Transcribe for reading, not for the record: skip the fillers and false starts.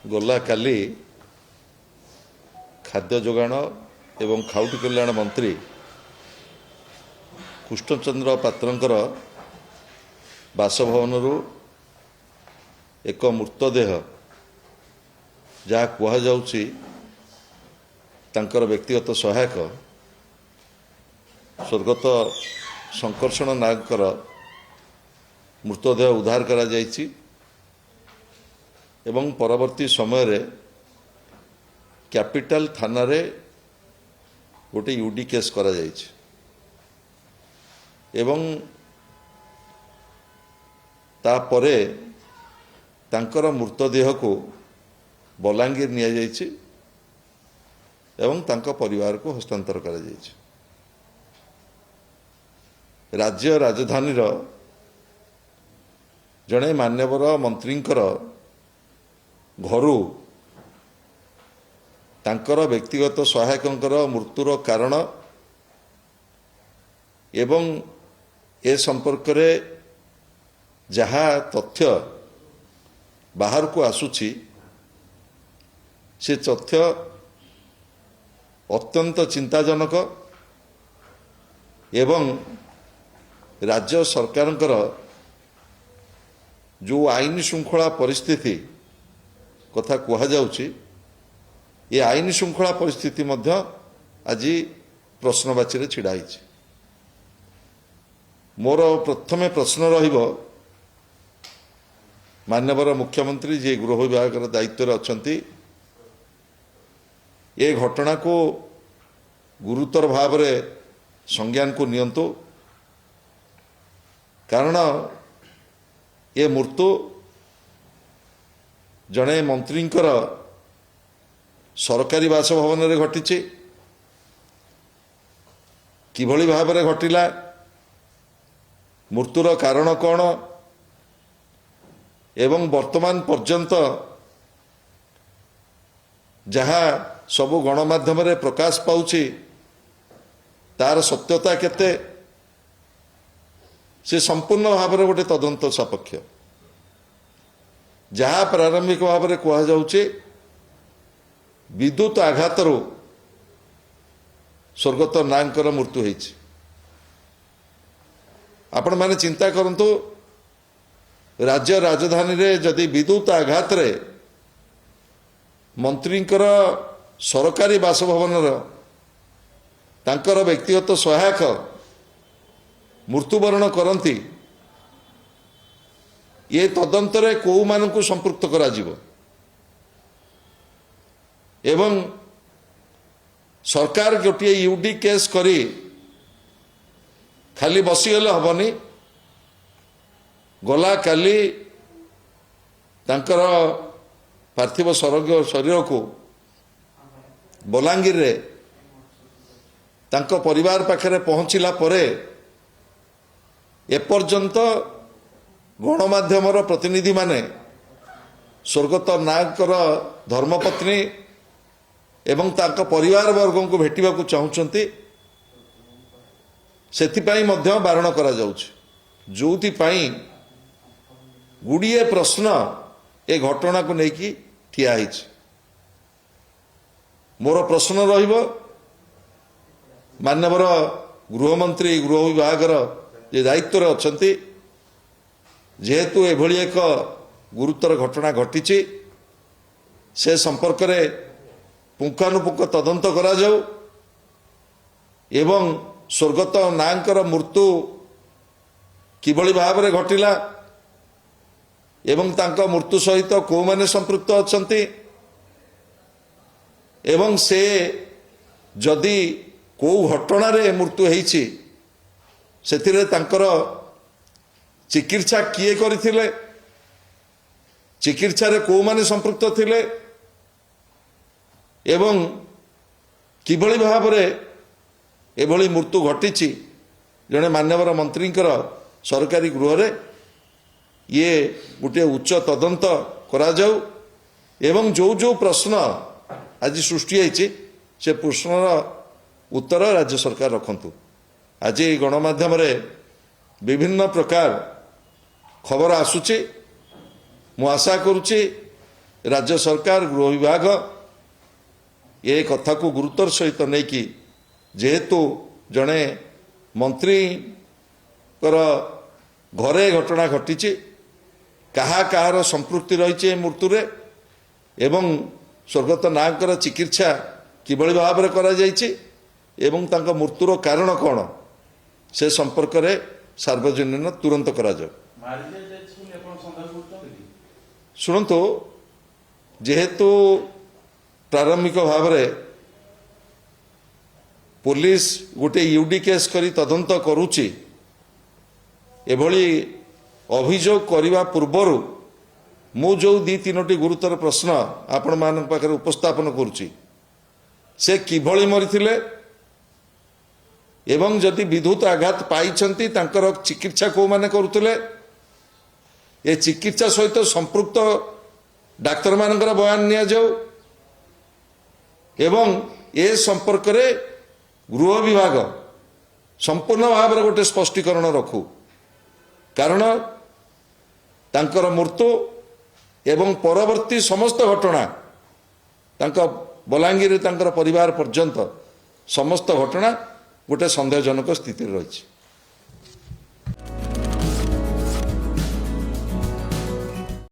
गला काली खाद्य जोगाण एवं खाउटी कल्याण मंत्री कृष्णचंद्र पात्रंकर बासभवन एक मृतदेह जहाँ कहुच्छी व्यक्तिगत सहायक स्वर्गत संकर्षण नायकर मृतदेह उद्धार करा जायछि एवं परवर्ती समय रे कैपिटल थाना रे गोटे यूडी केस करा जायछि एवं तापरे तांकर मृतदेह को बलांगीर निया जायछि एवं तांका परिवार को हस्तांतर करा जायछि। राज्य राजधानी जड़े मान्यवर मंत्रींकर घरू तांकर व्यक्तिगत सहायकंकर मृत्युर कारण एवं ए संपर्क रे जहा तथ्य बाहर को आसुची से तथ्य अत्यंत चिंताजनक एवं राज्य सरकारंकर जो आईन श्रृंखला परिस्थिति कथा कहा जाउची ये आईन श्रृंखला परिस्थिति मध्य आज प्रश्नवाची रे छिड़ा होइछि। मोर प्रथमे प्रश्न रहिबो मान्यवर मुख्यमंत्री जे गृह विभाग दायित्व अछंती ये घटना को गुरुतर भाव रे संज्ञान को नियंतु कारण ये मृत्यु जड़े मंत्रींकर सरकारी बासभवन रे घटी किभली भाव रे घटिला मृत्युर कारण कौन एवं वर्तमान पर्यंत जहाँ सबु गणमाध्यम रे प्रकाश पाउछि तार सत्यता केते से संपूर्ण भाव में गोटे तदंत सापेक्ष जहाँ प्रारंभिक भाव में कह जाउछि विद्युत आघात स्वर्गत नायकर मृत्यु होइछि। आपण माने चिंता करंतु राज्य राजधानी रे जदि विद्युत आघात रे मंत्रींकर सरकारी बासभवन तांकर व्यक्तिगत सहायक मृत्युवरण करती ये तदंतरे कौ मानकु संपृक्त करा जिवो एवं सरकार गोटे यूडी केस करी खाली बसीगले हबनी गला काली तांकर पार्थिव शरीर को बलांगीर रे तांको परिवार पाखरे पहुंचला परे एपर्यंत गणमाध्यम प्रतिनिधि माने स्वर्गत नायकर धर्मपत्नी एवं तांको परिवार वर्ग को भेटिबा को चाहुचंती सेथिपाई मध्य बारण करा जाउछि जोथि पाई गुड़िए प्रश्न ए घटना को लेकिन ठिया होइछि। मोर प्रश्न रहिबो मान्यवर गृहमंत्री गृह विभाग जे दायित्व अछंती जेहेतु एभली एक गुरुतर घटना घटी से संपर्क रे पुंखानुपुंख तदंत करा जाऊ एवं स्वर्गत नायकर मृत्यु किभली भाव में घटिला एवं तांका मृत्यु सहित को माने संपृक्त अछंती एवं से जदि को घटना रे मृत्यु होइछि सेथिरे तांकर चिकित्सा किए करथिले चिकित्सा रे को माने संपृक्त थिले एवं किभली भाव रे एभली मृत्यु घटी जड़े मान्यवर मंत्रींकर सरकारी गृह रे ये गोटे उच्च तदंत करा जाऊ एवं जो जो प्रश्न आज सृष्टि होइछि से प्रश्नर उत्तर राज्य सरकार रखंतु। आज गणमाध्यम रे विभिन्न प्रकार खबर आसुची मु आशा करुची राज्य सरकार गृह विभाग ए कथा को गुरुतर सहित नहीं कि जेहेतु जड़े मंत्री घरे घटना घटी कहार संपृक्ति रही मृत्यु एवं स्वर्गत नायकर चिकित्सा किभली भाव में करा जायछि एवं तांका मृत्युर कारण कौन से संपर्क में सार्वजनीन तुरंत करा जाओ। शुणु जेहेतु प्रारंभिक भाव में पुलिस गोटे यूडी केस करी तदंत करुची एभली अभियोग करने पूर्वर मु जो दी तीनोटी गुरुतर प्रश्न आपण मान पाखे उपस्थापन करुची से किभली मरीथिले एवं जदि विद्युत आघात पाई चिकित्सा को माने करुले ए चिकित्सा सहित संपृक्त डाक्तर मानकर बयान निया जाऊ एवं ए संपर्क रे गृह विभाग संपूर्ण भाव में गोटे स्पष्टीकरण रखू कारण तांकर मृत्यु एवं परवर्ती समस्त घटना तांका बलांगीर तांकर परिवार पर्यंत समस्त घटना गोटे संदेहजनक स्थिति रही।